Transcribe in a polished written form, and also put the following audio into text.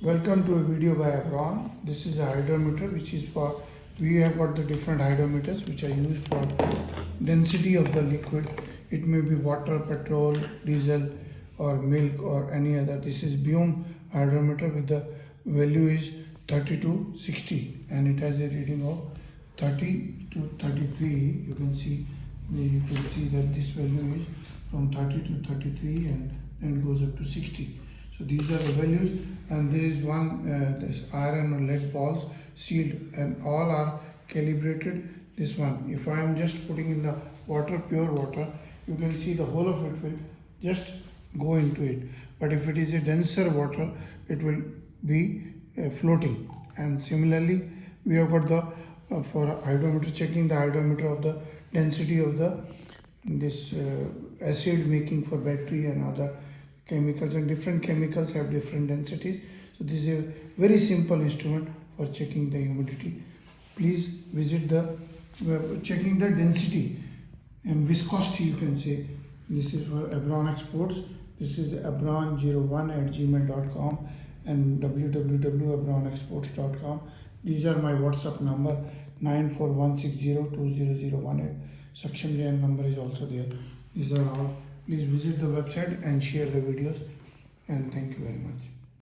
Welcome to a video by Abron. This is a hydrometer which is for, we have got the different hydrometers which are used for density of the liquid. It may be water, petrol, diesel or milk or any other. This is Biome hydrometer with the value is 30 to 60 and it has a reading of 30 to 33. You can see that this value is from 30 to 33 and then it goes up to 60. So these are the values, and there is one this iron or lead balls sealed and all are calibrated. This one, if I am just putting in the water, pure water, you can see the whole of it will just go into it. But if it is a denser water, it will be floating. And similarly, we have got the for hydrometer, checking the hydrometer of the density of the acid making for battery and other chemicals, and different chemicals have different densities. So this is a very simple instrument for checking the humidity. Please visit the checking the density and viscosity, you can say. This is for Abron Exports. This is abron01@gmail.com and www.abronexports.com. These are my WhatsApp number 9416020018. Saksham Jain number is also there. These are all. Please visit the website and share the videos, and thank you very much.